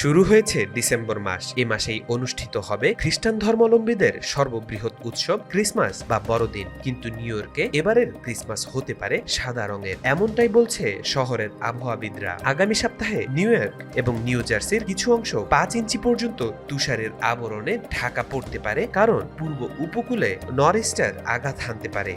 শুরু হয়েছে ডিসেম্বর মাস। এ মাসেই অনুষ্ঠিত হবে খ্রিস্টান ধর্মাবলম্বীদের সর্ববৃহৎ উৎসব ক্রিসমাস বা বড়দিন। কিন্তু নিউ ইয়র্কে এবারের ক্রিসমাস হতে পারে সাদা রঙের, এমনটাই বলছে শহরের আবহাওয়াবিদরা। আগামী সপ্তাহে নিউ ইয়র্ক এবং নিউ জার্সির কিছু অংশ 5 ইঞ্চি পর্যন্ত তুষারের আবরণে ঢাকা পড়তে পারে, কারণ পূর্ব উপকূলে নরইস্টার আঘাত হানতে পারে।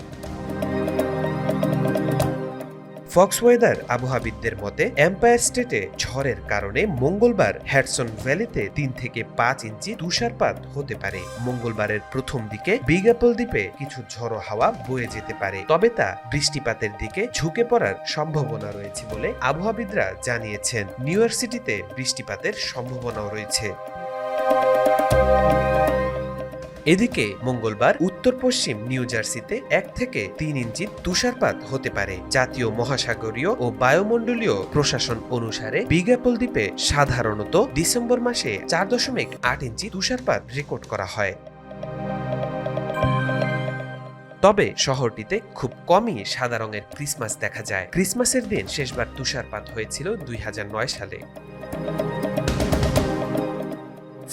ফক্স ওয়েদার আবহাওয়াবিদদের মতে এম্পায়ার স্টেটে ঝড়ের কারণে মঙ্গলবার হ্যাডসন ভ্যালিতে 3 থেকে 5 ইঞ্চি তুষারপাত হতে পারে। মঙ্গলবারের প্রথম দিকে বিগ অ্যাপল দ্বীপে কিছু ঝড়ো হাওয়া বয়ে যেতে পারে, তবে তা বৃষ্টিপাতের দিকে ঝুঁকে পড়ার সম্ভাবনা রয়েছে বলে আবহাওয়াবিদরা জানিয়েছেন। নিউ ইয়র্ক সিটিতে বৃষ্টিপাতের সম্ভাবনাও রয়েছে। এদিকে মঙ্গলবার উত্তর পশ্চিম নিউ জার্সিতে 1 থেকে 3 ইঞ্চি তুষারপাত হতে পারে। জাতীয় মহাসাগরীয় ও বায়ুমণ্ডলীয় প্রশাসন অনুসারে বিগ অ্যাপল দ্বীপে সাধারণত ডিসেম্বর মাসে 4.8 ইঞ্চি তুষারপাত রেকর্ড করা হয়। তবে শহরটিতে খুব কমই সাদা রঙের ক্রিসমাস দেখা যায়। ক্রিসমাসের দিন শেষবার তুষারপাত হয়েছিল 2009 সালে।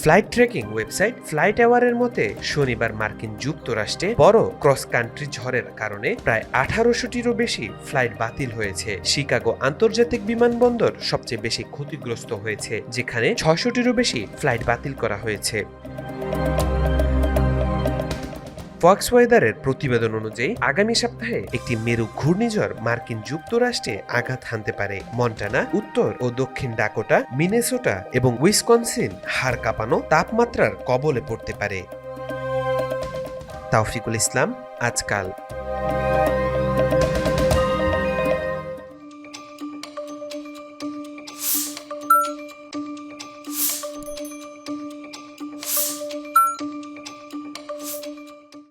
ফ্লাইট ট্র্যাকিং ওয়েবসাইট ফ্লাইট অ্যাওয়ারের মতে শনিবার মার্কিন যুক্তরাষ্ট্রে বড় ক্রস কান্ট্রি ঝড়ের কারণে প্রায় 1800টিরও বেশি ফ্লাইট বাতিল হয়েছে। শিকাগো আন্তর্জাতিক বিমানবন্দর সবচেয়ে বেশি ক্ষতিগ্রস্ত হয়েছে, যেখানে 600টিরও বেশি ফ্লাইট বাতিল করা হয়েছে। ফক্স ওয়েদারের প্রতিবেদন অনুযায়ী আগামী সপ্তাহে একটি মেরু ঘূর্ণিঝড় মার্কিন যুক্তরাষ্ট্রে আঘাত হানতে পারে। মন্টানা, উত্তর ও দক্ষিণ ডাকোটা, মিনেসোটা এবং উইসকনসিন হাড় কাঁপানো তাপমাত্রার কবলে পড়তে পারে। তাওফিকুল ইসলাম, আজকাল।